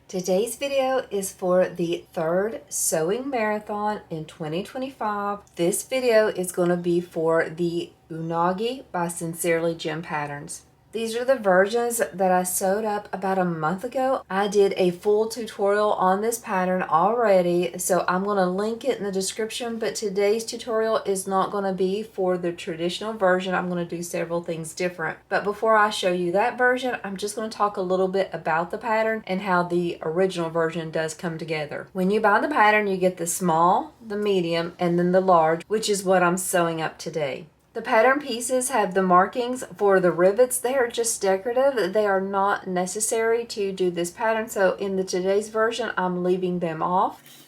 Today's video is for the third sewing marathon in 2025. This video is going to be for the Unagi by Sincerely Jen Patterns. These are the versions that I sewed up about a month ago. I did a full tutorial on this pattern already, so I'm going to link it in the description, but today's tutorial is not going to be for the traditional version. I'm going to do several things different. But before I show you that version, I'm just going to talk a little bit about the pattern and how the original version does come together. When you buy the pattern, you get the small, the medium, and then the large, which is what I'm sewing up today. The pattern pieces have the markings for the rivets. They are just decorative. They are not necessary to do this pattern. So in the today's version, I'm leaving them off.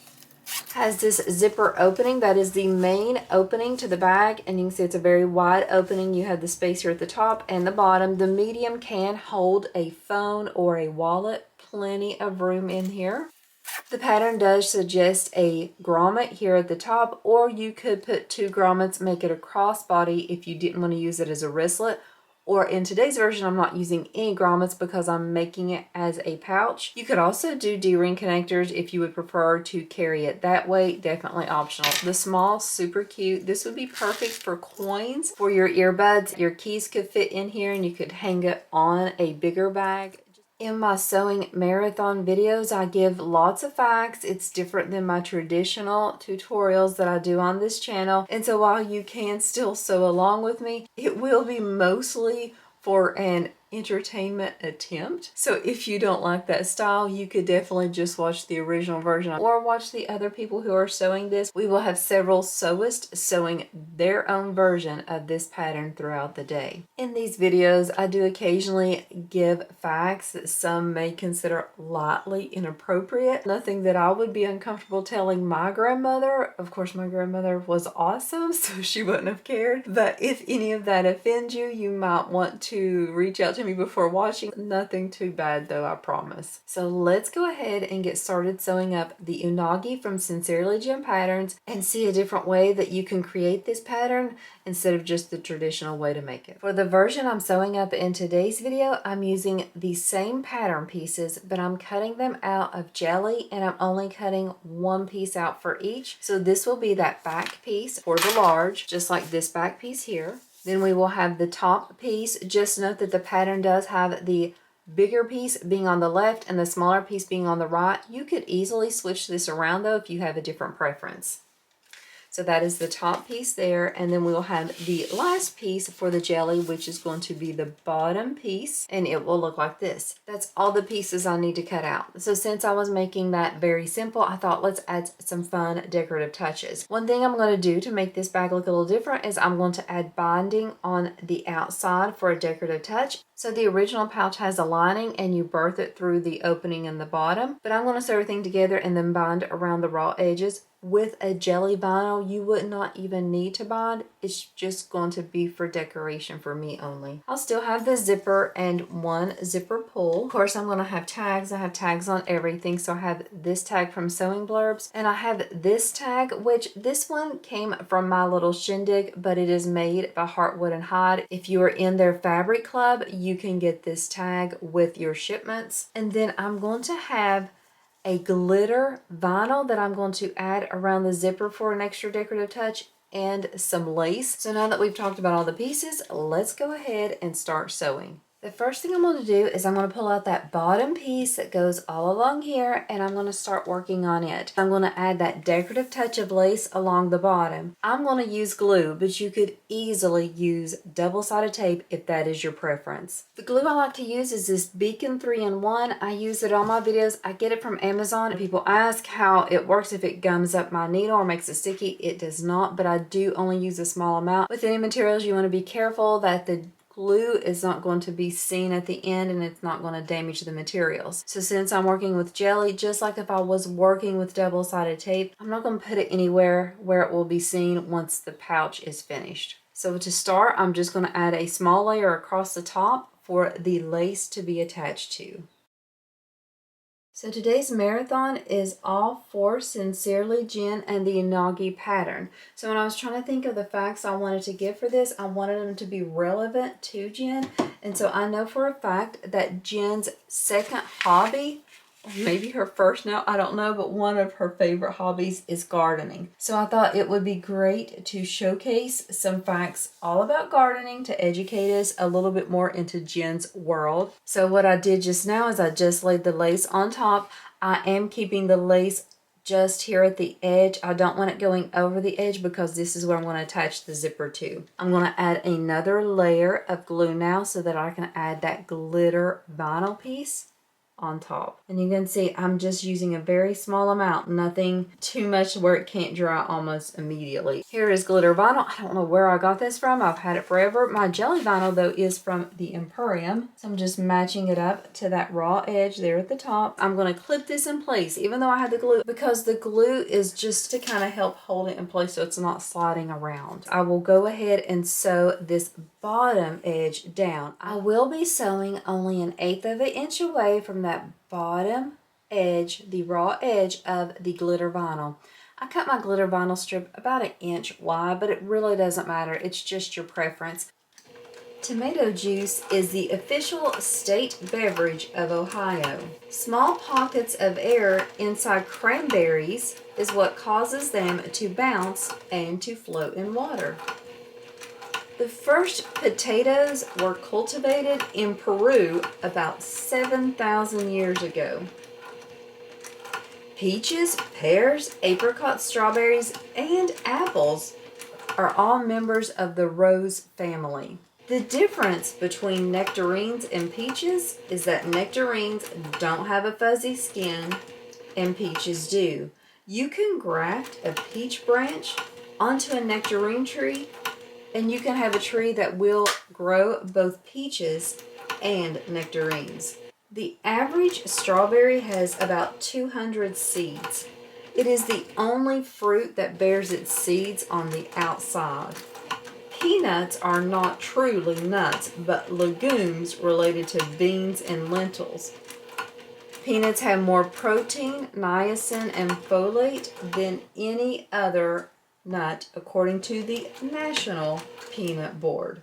Has this zipper opening. That is the main opening to the bag. And you can see it's a very wide opening. You have the space here at the top and the bottom. The medium can hold a phone or a wallet. Plenty of room in here. The pattern does suggest a grommet here at the top, or you could put two grommets, make it a crossbody if you didn't want to use it as a wristlet. Or in today's version, I'm not using any grommets because I'm making it as a pouch. You could also do D-ring connectors if you would prefer to carry it that way. Definitely optional. The small, super cute. This would be perfect for coins, for your earbuds. Your keys could fit in here and you could hang it on a bigger bag. In my sewing marathon videos, I give lots of facts. It's different than my traditional tutorials that I do on this channel. And so while you can still sew along with me, it will be mostly for an entertainment attempt. So if you don't like that style, you could definitely just watch the original version or watch the other people who are sewing this. We will have several sewists sewing their own version of this pattern throughout the day. In these videos, I do occasionally give facts that some may consider lightly inappropriate. Nothing that I would be uncomfortable telling my grandmother. Of course, my grandmother was awesome, so she wouldn't have cared. But if any of that offends you, you might want to reach out to me before watching. Nothing too bad though, I promise. So let's go ahead and get started sewing up the Unagi from Sincerely Jen Patterns and see a different way that you can create this pattern instead of just the traditional way to make it. For the version I'm sewing up in today's video, I'm using the same pattern pieces, but I'm cutting them out of jelly and I'm only cutting one piece out for each. So this will be that back piece for the large, just like this back piece here. Then we will have the top piece. Just note that the pattern does have the bigger piece being on the left and the smaller piece being on the right. You could easily switch this around though if you have a different preference. So that is the top piece there, and then we'll have the last piece for the jelly, which is going to be the bottom piece, and it will look like this. That's all the pieces I need to cut out. So since I was making that very simple, I thought let's add some fun decorative touches. One thing I'm going to do to make this bag look a little different is I'm going to add binding on the outside for a decorative touch. So the original pouch has a lining and you birth it through the opening in the bottom, but I'm going to sew everything together and then bind around the raw edges. With a jelly vinyl, you would not even need to bind. It's just going to be for decoration for me only. I'll still have the zipper and one zipper pull. Of course, I'm going to have tags. I have tags on everything. So I have this tag from Sewing Blurbs and I have this tag, which this one came from my little shindig, but it is made by Heartwood and Hyde. If you are in their fabric club, you can get this tag with your shipments. And then I'm going to have a glitter vinyl that I'm going to add around the zipper for an extra decorative touch and some lace. So now that we've talked about all the pieces, let's go ahead and start sewing. The first thing I'm going to do is I'm going to pull out that bottom piece that goes all along here and I'm going to start working on it. I'm going to add that decorative touch of lace along the bottom. I'm going to use glue, but you could easily use double-sided tape if that is your preference. The glue I like to use is this Beacon 3-in-1. I use it on my videos. I get it from Amazon. People ask how it works, if it gums up my needle or makes it sticky. It does not, but I do only use a small amount. With any materials, you want to be careful that the glue is not going to be seen at the end and it's not going to damage the materials. So since I'm working with jelly, just like if I was working with double-sided tape, I'm not going to put it anywhere where it will be seen once the pouch is finished. So to start, I'm just going to add a small layer across the top for the lace to be attached to. So today's marathon is all for Sincerely Jen and the Unagi pattern. So when I was trying to think of the facts I wanted to give for this, I wanted them to be relevant to Jen. And so I know for a fact that Jen's second hobby maybe her first now, I don't know, but one of her favorite hobbies is gardening. So I thought it would be great to showcase some facts all about gardening to educate us a little bit more into Jen's world. So what I did just now is I just laid the lace on top. I am keeping the lace just here at the edge. I don't want it going over the edge because this is where I'm going to attach the zipper to. I'm going to add another layer of glue now so that I can add that glitter vinyl piece on top. And you can see I'm just using a very small amount, nothing too much where it can't dry almost immediately. Here is glitter vinyl. I don't know where I got this from. I've had it forever. My jelly vinyl though is from the Emporium. So I'm just matching it up to that raw edge there at the top. I'm going to clip this in place even though I had the glue, because the glue is just to kind of help hold it in place so it's not sliding around. I will go ahead and sew this bottom edge down. I will be sewing only 1/8 of an inch away from that bottom edge, the raw edge of the glitter vinyl. I cut my glitter vinyl strip about 1 inch wide, but it really doesn't matter. It's just your preference. Tomato juice is the official state beverage of Ohio. Small pockets of air inside cranberries is what causes them to bounce and to float in water. The first potatoes were cultivated in Peru about 7,000 years ago. Peaches, pears, apricots, strawberries, and apples are all members of the rose family. The difference between nectarines and peaches is that nectarines don't have a fuzzy skin and peaches do. You can graft a peach branch onto a nectarine tree and you can have a tree that will grow both peaches and nectarines. The average strawberry has about 200 seeds. It is the only fruit that bears its seeds on the outside. Peanuts are not truly nuts, but legumes related to beans and lentils. Peanuts have more protein, niacin, and folate than any other nut, according to the National Peanut Board.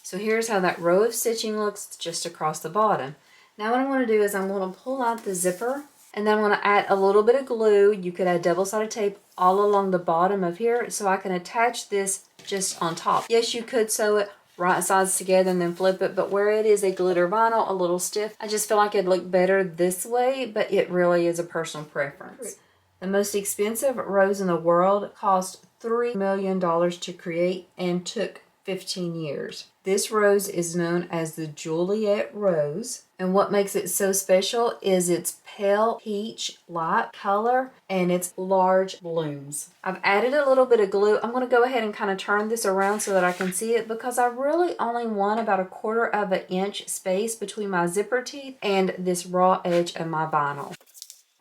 So here's how that row of stitching looks just across the bottom. Now what I'm going to do is I'm going to pull out the zipper, and then I'm going to add a little bit of glue. You could add double-sided tape all along the bottom of here so I can attach this just on top. Yes, you could sew it right sides together and then flip it, but where it is a glitter vinyl, a little stiff, I just feel like it'd look better this way, but it really is a personal preference. The most expensive rose in the world cost $3 million to create and took 15 years. This rose is known as the Juliet rose, and what makes it so special is its pale peach light color and its large blooms. I've added a little bit of glue. I'm going to go ahead and kind of turn this around so that I can see it, because I really only want about 1/4 of an inch space between my zipper teeth and this raw edge of my vinyl.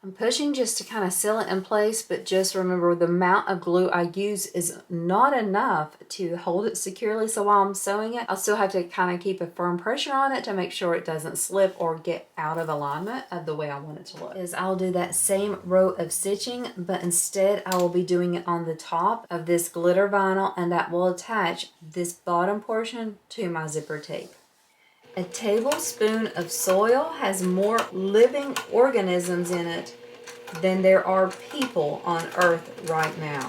I'm pushing just to kind of seal it in place, but just remember the amount of glue I use is not enough to hold it securely. So while I'm sewing it, I'll still have to kind of keep a firm pressure on it to make sure it doesn't slip or get out of alignment of the way I want it to look. I'll do that same row of stitching, but instead I will be doing it on the top of this glitter vinyl, and that will attach this bottom portion to my zipper tape. A tablespoon of soil has more living organisms in it than there are people on Earth right now.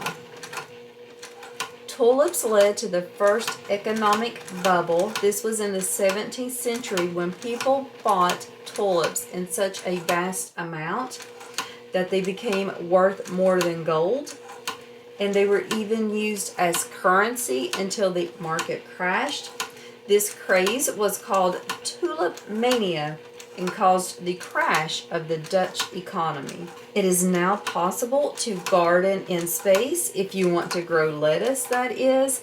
Tulips led to the first economic bubble. This was in the 17th century when people bought tulips in such a vast amount that they became worth more than gold. And they were even used as currency until the market crashed. This craze was called tulip mania and caused the crash of the Dutch economy. It is now possible to garden in space if you want to grow lettuce, that is.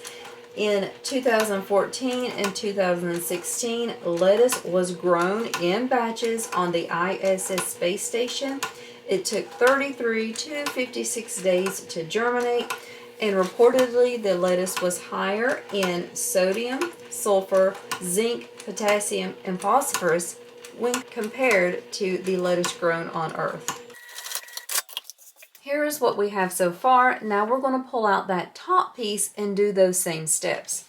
In 2014 and 2016, lettuce was grown in batches on the ISS space station. It took 33 to 56 days to germinate, and reportedly the lettuce was higher in sodium, sulfur, zinc, potassium, and phosphorus when compared to the lettuce grown on Earth. Here is what we have so far. Now we're going to pull out that top piece and do those same steps.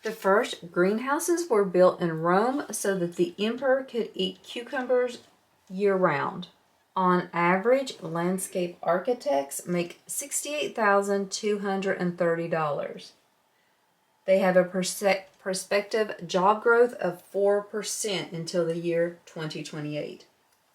The first greenhouses were built in Rome so that the emperor could eat cucumbers year-round. On average, landscape architects make $68,230. They have a prospective job growth of 4% until the year 2028.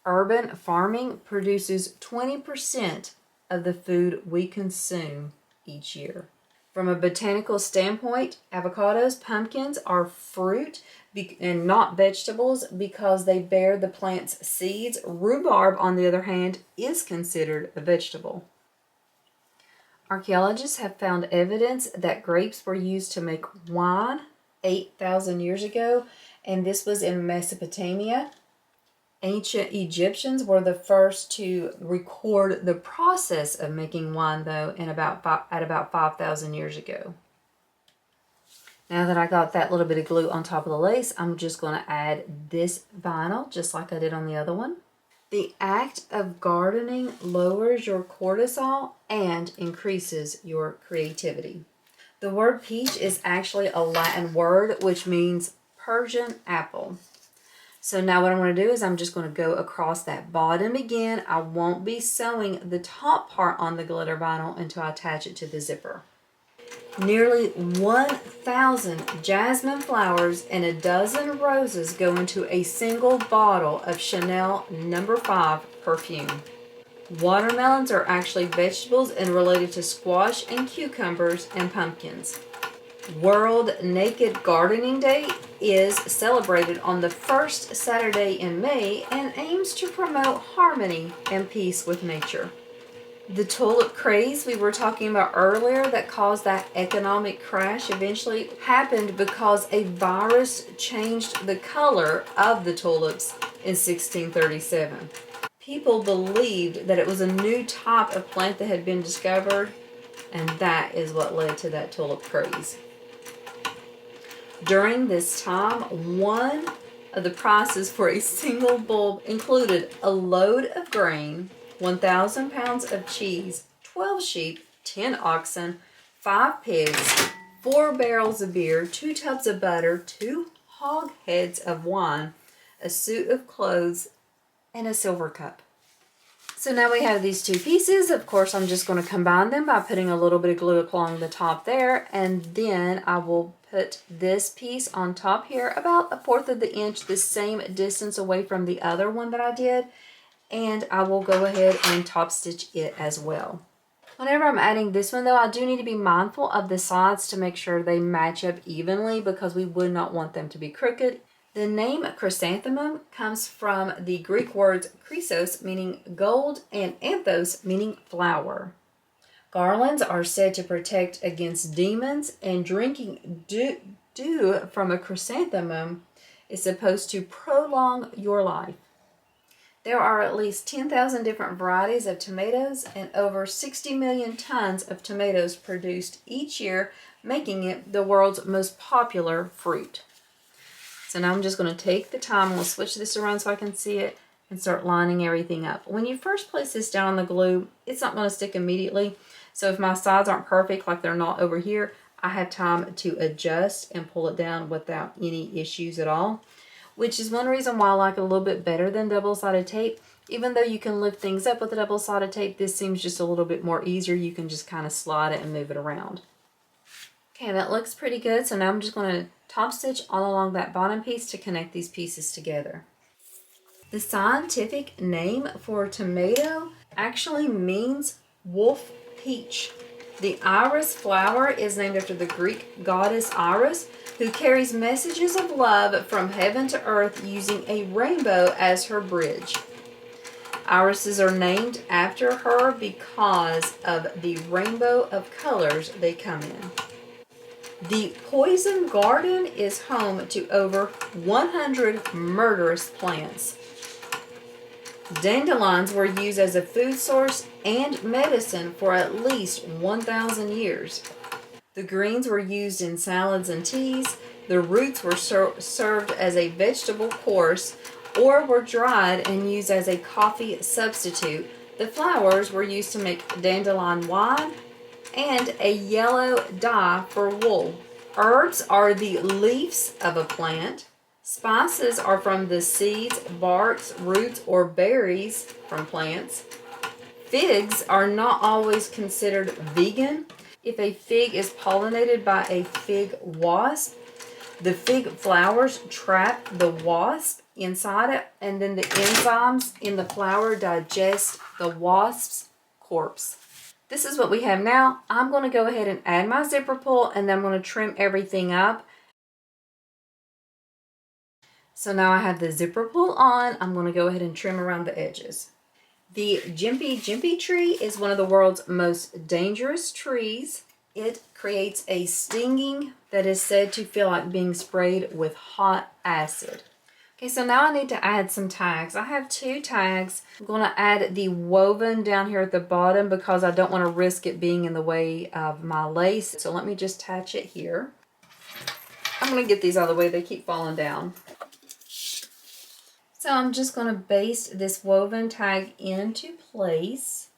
Urban farming produces 20% of the food we consume each year. From a botanical standpoint, avocados, pumpkins are fruit and not vegetables because they bear the plant's seeds. Rhubarb, on the other hand, is considered a vegetable. Archaeologists have found evidence that grapes were used to make wine 8,000 years ago, and this was in Mesopotamia. Ancient Egyptians were the first to record the process of making wine, though, at about 5,000 years ago. Now that I got that little bit of glue on top of the lace, I'm just going to add this vinyl, just like I did on the other one. The act of gardening lowers your cortisol and increases your creativity. The word peach is actually a Latin word which means Persian apple. So now what I'm going to do is I'm just going to go across that bottom again. I won't be sewing the top part on the glitter vinyl until I attach it to the zipper. Nearly 1,000 jasmine flowers and a dozen roses go into a single bottle of Chanel No. 5 perfume. Watermelons are actually vegetables and related to squash and cucumbers and pumpkins. World Naked Gardening Day is celebrated on the first Saturday in May and aims to promote harmony and peace with nature. The tulip craze we were talking about earlier that caused that economic crash eventually happened because a virus changed the color of the tulips in 1637. People believed that it was a new type of plant that had been discovered, and that is what led to that tulip craze. During this time, one of the prices for a single bulb included a load of grain, 1,000 pounds of cheese, 12 sheep, 10 oxen, 5 pigs, 4 barrels of beer, 2 tubs of butter, 2 hogsheads of wine, a suit of clothes, and a silver cup. So now we have these two pieces. Of course, I'm just going to combine them by putting a little bit of glue along the top there, and then I will put this piece on top here about 1/4 of the inch, the same distance away from the other one that I did, and I will go ahead and top stitch it as well. Whenever I'm adding this one though, I do need to be mindful of the sides to make sure they match up evenly because we would not want them to be crooked. The name chrysanthemum comes from the Greek words chrysos, meaning gold, and anthos, meaning flower. Garlands are said to protect against demons, and drinking dew from a chrysanthemum is supposed to prolong your life. There are at least 10,000 different varieties of tomatoes and over 60 million tons of tomatoes produced each year, making it the world's most popular fruit. So now I'm just going to take the time, we'll switch this around so I can see it, and start lining everything up. When you first place this down on the glue, it's not going to stick immediately. So if my sides aren't perfect, like they're not over here, I have time to adjust and pull it down without any issues at all. Which is one reason why I like it a little bit better than double-sided tape. Even though you can lift things up with a double-sided tape, this seems just a little bit more easier. You can just kind of slide it and move it around. Okay, that looks pretty good. So now I'm just going to top stitch all along that bottom piece to connect these pieces together. The scientific name for tomato actually means wolf peach. The iris flower is named after the Greek goddess Iris, who carries messages of love from heaven to earth using a rainbow as her bridge. Irises are named after her because of the rainbow of colors they come in. The poison garden is home to over 100 murderous plants. Dandelions were used as a food source and medicine for at least 1,000 years. The greens were used in salads and teas. The roots were served as a vegetable course or were dried and used as a coffee substitute. The flowers were used to make dandelion wine and a yellow dye for wool. Herbs are the leaves of a plant. Spices are from the seeds, barks, roots, or berries from plants. Figs are not always considered vegan. If a fig is pollinated by a fig wasp, the fig flowers trap the wasp inside it, and then the enzymes in the flower digest the wasp's corpse. This is what we have now. I'm going to go ahead and add my zipper pull, and then I'm going to trim everything up. So now I have the zipper pull on. I'm going to go ahead and trim around the edges. The Jimpy tree is one of the world's most dangerous trees. It creates a stinging that is said to feel like being sprayed with hot acid. Okay, so now I need to add some tags. I have 2 tags. I'm going to add the woven down here at the bottom because I don't want to risk it being in the way of my lace. So let me just attach it here. I'm going to get these out of the way. They keep falling down. So I'm just going to baste this woven tag into place.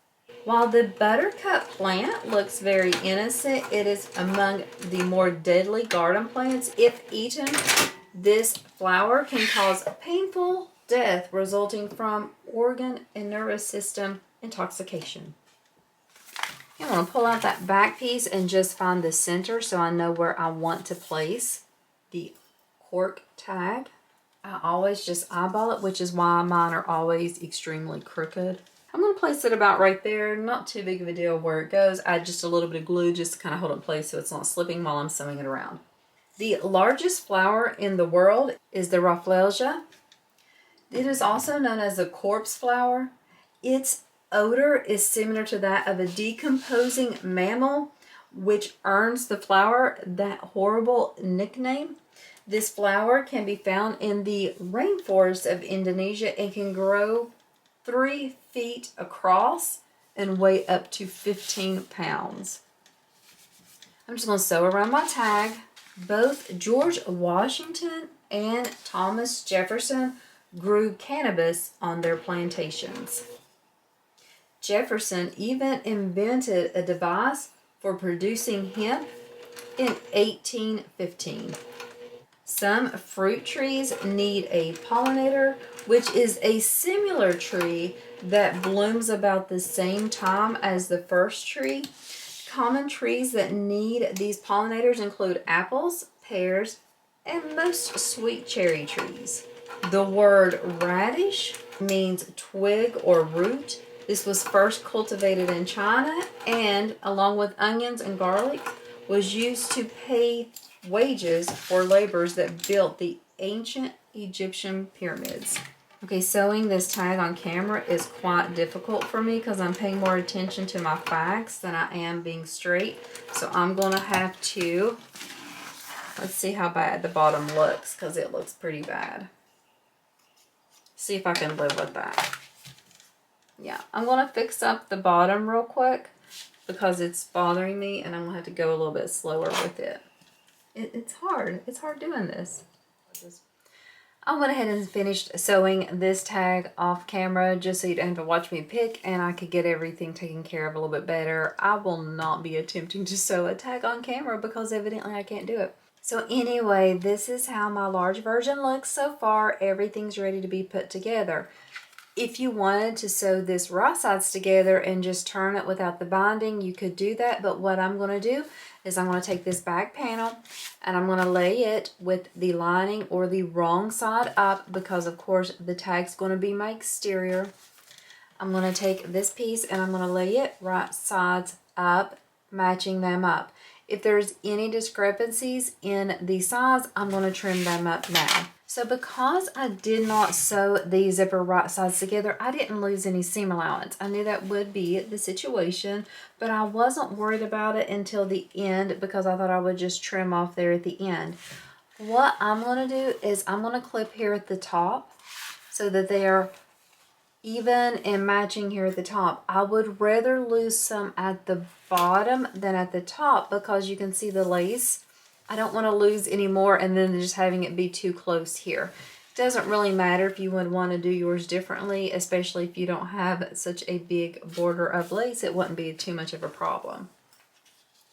While the buttercup plant looks very innocent, it is among the more deadly garden plants. If eaten, this flower can cause painful death resulting from organ and nervous system intoxication. I'm going to pull out that back piece and just find the center so I know where I want to place the cork tag. I always just eyeball it, which is why mine are always extremely crooked. I'm going to place it about right there. Not too big of a deal where it goes. Add just a little bit of glue just to kind of hold it in place so it's not slipping while I'm sewing it around. The largest flower in the world is the Rafflesia. It is also known as the corpse flower. Its odor is similar to that of a decomposing mammal, which earns the flower that horrible nickname. This flower can be found in the rainforest of Indonesia and can grow 3 feet across and weigh up to 15 pounds. I'm just going to sew around my tag. Both George Washington and Thomas Jefferson grew cannabis on their plantations. Jefferson even invented a device for producing hemp in 1815. Some fruit trees need a pollinator, which is a similar tree that blooms about the same time as the first tree. Common trees that need these pollinators include apples, pears, and most sweet cherry trees. The word radish means twig or root. This was first cultivated in China and, along with onions and garlic, was used to pay wages for laborers that built the ancient Egyptian pyramids. Okay, sewing this tag on camera is quite difficult for me because I'm paying more attention to my facts than I am being straight. So I'm going to have to, let's see how bad the bottom looks because it looks pretty bad. See if I can live with that. Yeah, I'm going to fix up the bottom real quick because it's bothering me and I'm going to have to go a little bit slower with it. It's hard. It's hard doing this. I went ahead and finished sewing this tag off camera just so you don't have to watch me pick and I could get everything taken care of a little bit better. I will not be attempting to sew a tag on camera because evidently I can't do it. So anyway, this is how my large version looks so far. Everything's ready to be put together. If you wanted to sew this right sides together and just turn it without the binding, you could do that. But what I'm going to do is I'm going to take this back panel and I'm going to lay it with the lining or the wrong side up because, of course, the tag's going to be my exterior. I'm going to take this piece and I'm going to lay it right sides up, matching them up. If there's any discrepancies in the size, I'm going to trim them up now. So because I did not sew the zipper right sides together, I didn't lose any seam allowance. I knew that would be the situation, but I wasn't worried about it until the end because I thought I would just trim off there at the end. What I'm going to do is I'm going to clip here at the top so that they are even and matching here at the top. I would rather lose some at the bottom than at the top because you can see the lace. I don't want to lose any more and then just having it be too close here. It doesn't really matter if you would want to do yours differently, especially if you don't have such a big border of lace. It wouldn't be too much of a problem.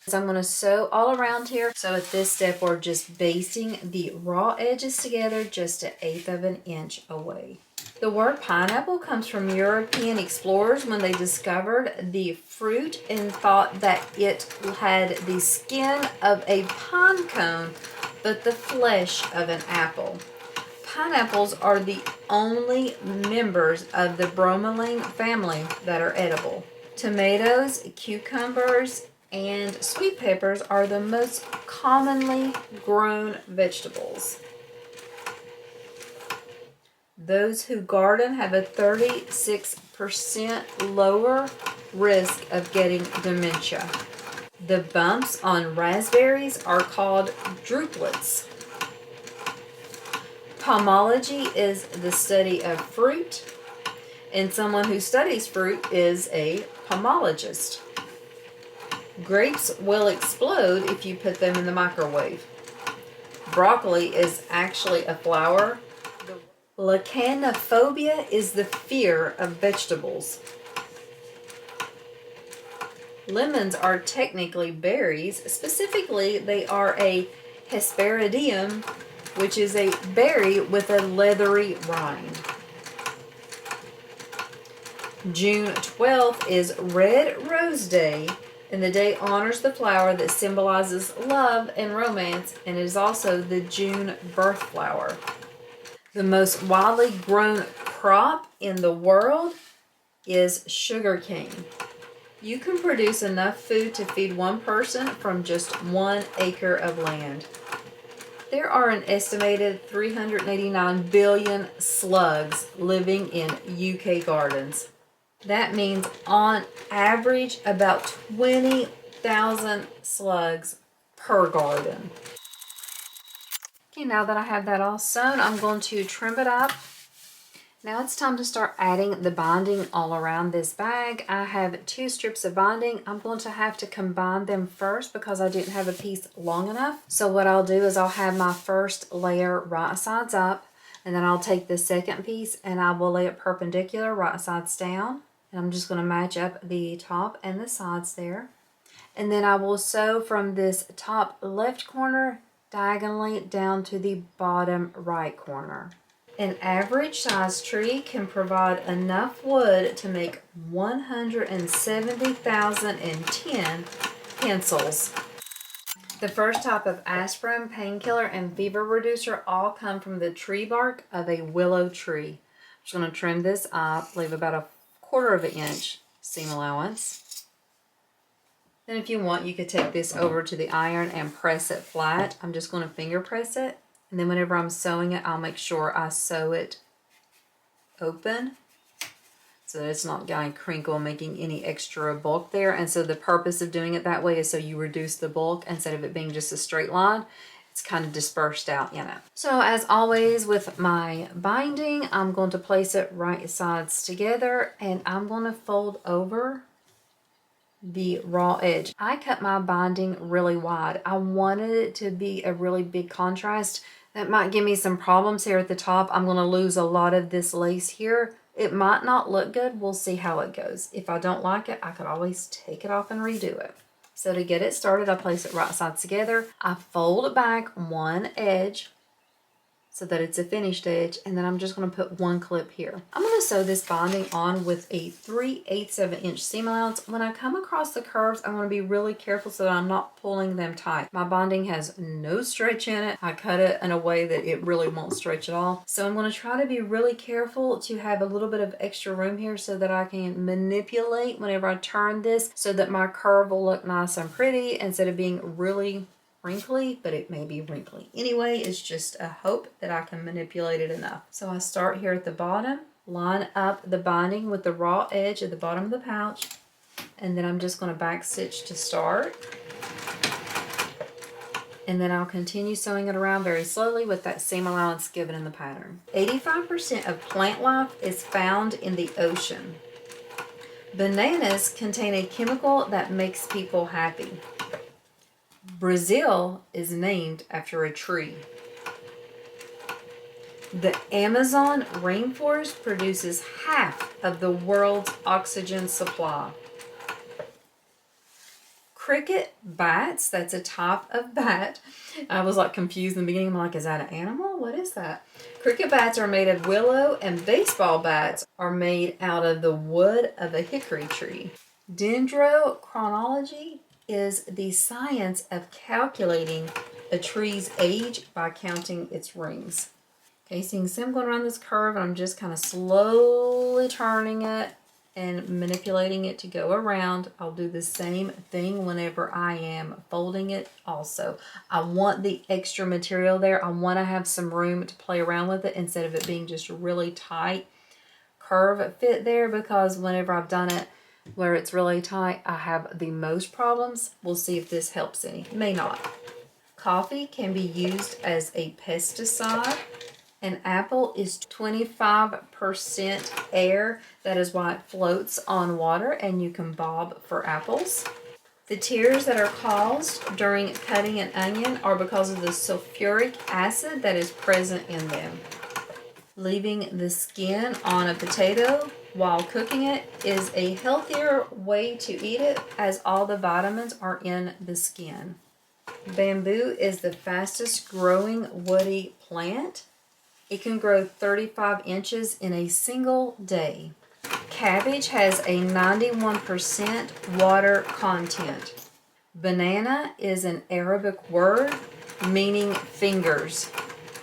So I'm going to sew all around here. So at this step, we're just basting the raw edges together just 1/8 of an inch away. The word pineapple comes from European explorers when they discovered the fruit and thought that it had the skin of a pine cone, but the flesh of an apple. Pineapples are the only members of the bromelain family that are edible. Tomatoes, cucumbers, and sweet peppers are the most commonly grown vegetables. Those who garden have a 36% lower risk of getting dementia. The bumps on raspberries are called drupelets. Pomology is the study of fruit, and someone who studies fruit is a pomologist. Grapes will explode if you put them in the microwave. Broccoli is actually a flower. Lechanophobia is the fear of vegetables. Lemons are technically berries. Specifically, they are a Hesperidium, which is a berry with a leathery rind. June 12th is Red Rose Day, and the day honors the flower that symbolizes love and romance, and it is also the June birth flower. The most widely grown crop in the world is sugarcane. You can produce enough food to feed one person from just 1 acre of land. There are an estimated 389 billion slugs living in UK gardens. That means on average about 20,000 slugs per garden. Okay, now that I have that all sewn, I'm going to trim it up. Now it's time to start adding the binding all around this bag. I have 2 strips of binding. I'm going to have to combine them first because I didn't have a piece long enough. So what I'll do is I'll have my first layer right sides up, and then I'll take the second piece and I will lay it perpendicular right sides down. And I'm just going to match up the top and the sides there. And then I will sew from this top left corner diagonally down to the bottom right corner. An average size tree can provide enough wood to make 170,010 pencils. The first type of aspirin, painkiller, and fever reducer all come from the tree bark of a willow tree. I'm just going to trim this up, leave about 1/4 of an inch seam allowance. Then if you want, you could take this over to the iron and press it flat. I'm just going to finger press it. And then whenever I'm sewing it, I'll make sure I sew it open so that it's not going to crinkle, making any extra bulk there. And so the purpose of doing it that way is so you reduce the bulk instead of it being just a straight line. It's kind of dispersed out in it. So as always with my binding, I'm going to place it right sides together, and I'm going to fold over the raw edge. I cut my binding really wide. I wanted it to be a really big contrast. That might give me some problems here at the top. I'm going to lose a lot of this lace here. It might not look good. We'll see how it goes. If I don't like it, I could always take it off and redo it. So to get it started, I place it right sides together. I fold back one edge so that it's a finished edge, and then I'm just going to put one clip here. I'm going to sew this binding on with a 3/8 of an inch seam allowance. When I come across the curves, I'm going to be really careful so that I'm not pulling them tight. My binding has no stretch in it. I cut it in a way that it really won't stretch at all. So I'm going to try to be really careful to have a little bit of extra room here so that I can manipulate whenever I turn this so that my curve will look nice and pretty instead of being really wrinkly, but it may be wrinkly. Anyway, it's just a hope that I can manipulate it enough. So I start here at the bottom, line up the binding with the raw edge at the bottom of the pouch, and then I'm just going to back stitch to start. And then I'll continue sewing it around very slowly with that seam allowance given in the pattern. 85% of plant life is found in the ocean. Bananas contain a chemical that makes people happy. Brazil is named after a tree. The Amazon rainforest produces half of the world's oxygen supply. cricket bats. That's a type of bat. I was like confused in the beginning. I'm like, is that an animal? What is that? Cricket bats are made of willow, and baseball bats are made out of the wood of a hickory tree. Dendrochronology is the science of calculating a tree's age by counting its rings. Okay, so you can see I'm going around this curve, and I'm just kind of slowly turning it and manipulating it to go around. I'll do the same thing whenever I am folding it also. I want the extra material there. I want to have some room to play around with it instead of it being just a really tight curve fit there, because whenever I've done it where it's really tight, I have the most problems. We'll see if this helps any. It may not. Coffee can be used as a pesticide. An apple is 25% air. That is why it floats on water and you can bob for apples. The tears that are caused during cutting an onion are because of the sulfuric acid that is present in them. Leaving the skin on a potato while cooking it is a healthier way to eat it, as all the vitamins are in the skin. Bamboo is the fastest growing woody plant. It can grow 35 inches in a single day. Cabbage has a 91% water content. Banana is an Arabic word meaning fingers.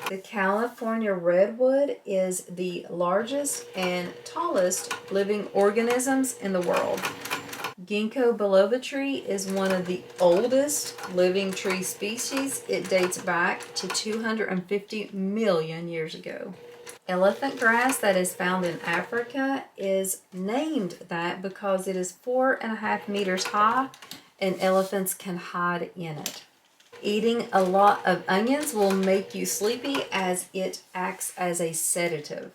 The California redwood is the largest and tallest living organisms in the world. Ginkgo biloba tree is one of the oldest living tree species. It dates back to 250 million years ago. Elephant grass that is found in Africa is named that because it is 4.5 meters high and elephants can hide in it. Eating a lot of onions will make you sleepy as it acts as a sedative.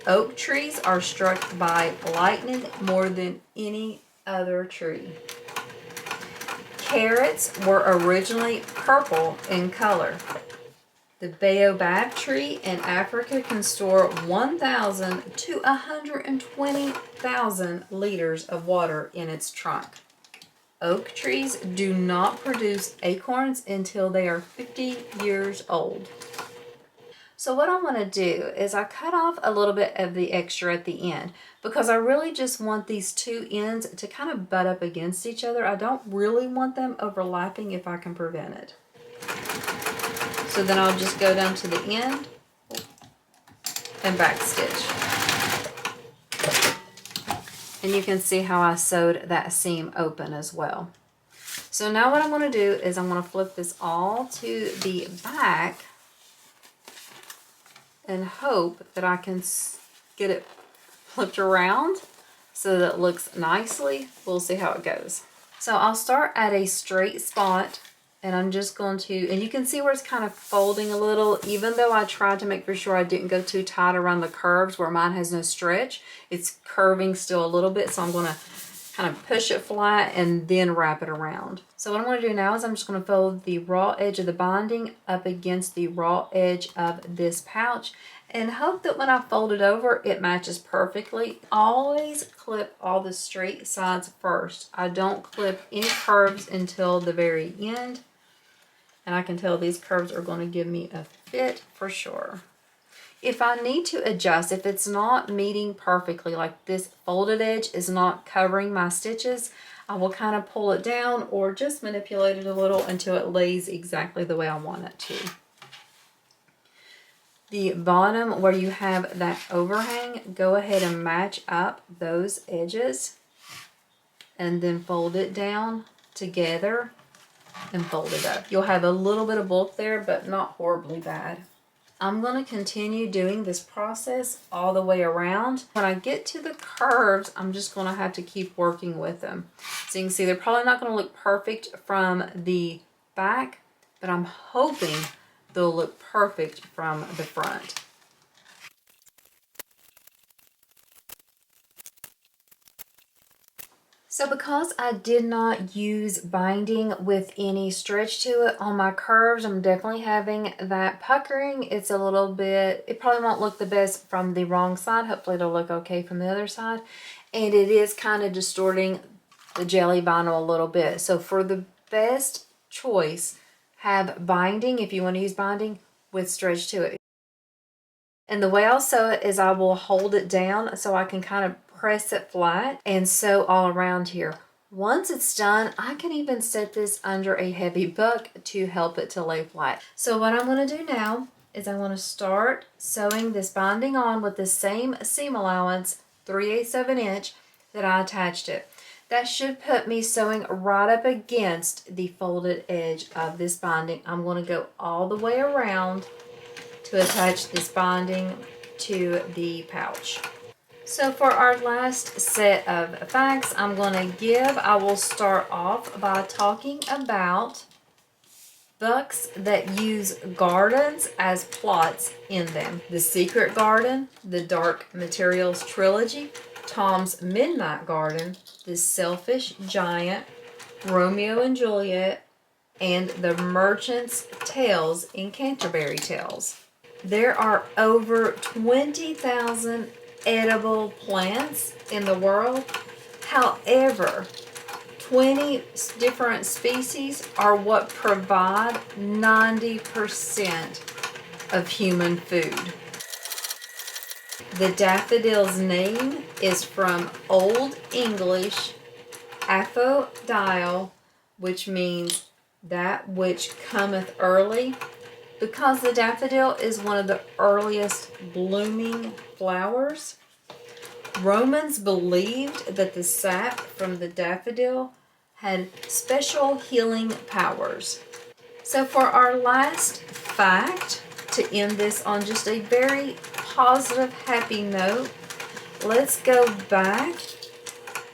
Oak trees are struck by lightning more than any other tree. Carrots were originally purple in color. The baobab tree in Africa can store 1,000 to 120,000 liters of water in its trunk. Oak trees do not produce acorns until they are 50 years old. So what I want to do is I cut off a little bit of the extra at the end because I really just want these two ends to kind of butt up against each other. I don't really want them overlapping if I can prevent it. So then I'll just go down to the end and back stitch. And you can see how I sewed that seam open as well. So now what I'm going to do is I'm going to flip this all to the back and hope that I can get it flipped around so that it looks nicely. We'll see how it goes. So I'll start at a straight spot, and I'm just going to, and you can see where it's kind of folding a little, even though I tried to make for sure I didn't go too tight around the curves where mine has no stretch. It's curving still a little bit, so I'm going to kind of push it flat and then wrap it around. So what I'm going to do now is I'm just going to fold the raw edge of the binding up against the raw edge of this pouch and hope that when I fold it over, it matches perfectly. Always clip all the straight sides first. I don't clip any curves until the very end. And I can tell these curves are going to give me a fit for sure. If I need to adjust, if it's not meeting perfectly, like this folded edge is not covering my stitches, I will kind of pull it down or just manipulate it a little until it lays exactly the way I want it to. The bottom where you have that overhang, go ahead and match up those edges and then fold it down together and fold it up. You'll have a little bit of bulk there, but not horribly bad. I'm going to continue doing this process all the way around. When I get to the curves, I'm just going to have to keep working with them. So you can see they're probably not going to look perfect from the back, but I'm hoping they'll look perfect from the front. So because I did not use binding with any stretch to it on my curves, I'm definitely having that puckering. It's a little bit, it probably won't look the best from the wrong side. Hopefully it'll look okay from the other side. And it is kind of distorting the jelly vinyl a little bit. So for the best choice, have binding if you want to use binding with stretch to it. And the way I'll sew it is I will hold it down so I can kind of press it flat and sew all around here. Once it's done, I can even set this under a heavy book to help it to lay flat. So what I'm going to do now is I want to start sewing this binding on with the same seam allowance, 3/8 of an inch, that I attached it. That should put me sewing right up against the folded edge of this binding. I'm going to go all the way around to attach this binding to the pouch. So for our last set of facts I will start off by talking about books that use gardens as plots in them. The Secret Garden, the Dark Materials Trilogy, Tom's Midnight Garden, The Selfish Giant, Romeo and Juliet, and The Merchant's Tales in Canterbury Tales. There are over 20,000 edible plants in the world. However, 20 different species are what provide 90% of human food. The daffodil's name is from Old English aphrodile, which means that which cometh early, because the daffodil is one of the earliest blooming flowers. Romans believed that the sap from the daffodil had special healing powers. So for our last fact, to end this on just a very positive, happy note, let's go back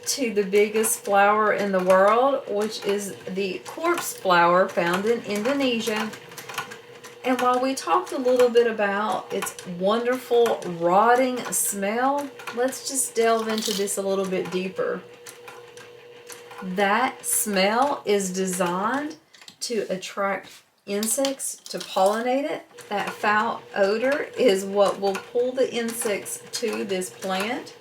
to the biggest flower in the world, which is the corpse flower found in Indonesia. And while we talked a little bit about its wonderful rotting smell, let's just delve into this a little bit deeper. That smell is designed to attract insects to pollinate it. That foul odor is what will pull the insects to this plant.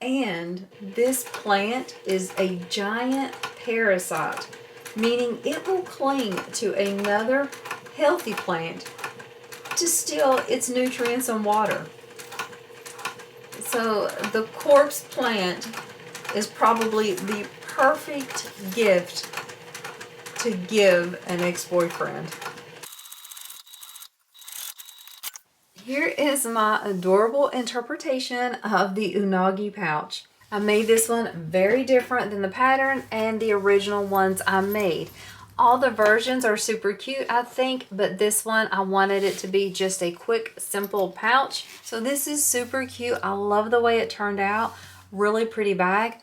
And this plant is a giant parasite, meaning it will cling to another healthy plant to steal its nutrients and water. So the corpse plant is probably the perfect gift to give an ex-boyfriend. Here is my adorable interpretation of the Unagi pouch. I made this one very different than the pattern and the original ones I made. All the versions are super cute, I think, but this one I wanted it to be just a quick, simple pouch. So this is super cute. I love the way it turned out. Really pretty bag.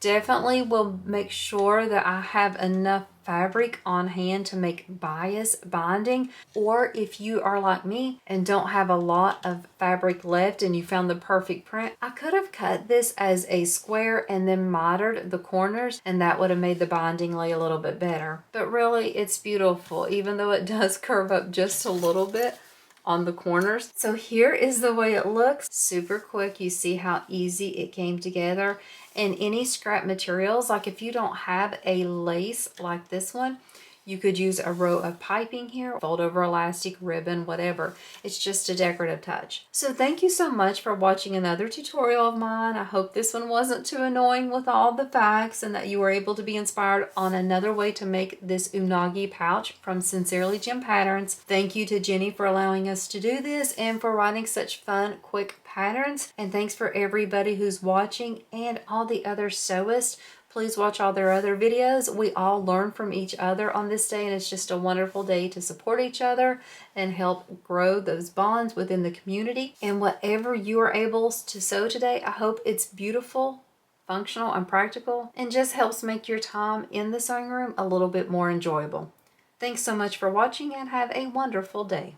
Definitely will make sure that I have enough fabric on hand to make bias binding, or if you are like me and don't have a lot of fabric left and you found the perfect print, I could have cut this as a square and then mitered the corners, and that would have made the binding lay a little bit better. But really, it's beautiful, even though it does curve up just a little bit on the corners. So here is the way it looks. Super quick. You see how easy it came together. And any scrap materials, like if you don't have a lace like this one, you could use a row of piping here, fold over elastic, ribbon, whatever. It's just a decorative touch. So thank you so much for watching another tutorial of mine. I hope this one wasn't too annoying with all the facts and that you were able to be inspired on another way to make this Unagi pouch from Sincerely Gem Patterns. Thank you to Jenny for allowing us to do this and for writing such fun, quick patterns. And thanks for everybody who's watching and all the other sewists. Please watch all their other videos. We all learn from each other on this day, and it's just a wonderful day to support each other and help grow those bonds within the community. And whatever you are able to sew today, I hope it's beautiful, functional, and practical, and just helps make your time in the sewing room a little bit more enjoyable. Thanks so much for watching, and have a wonderful day.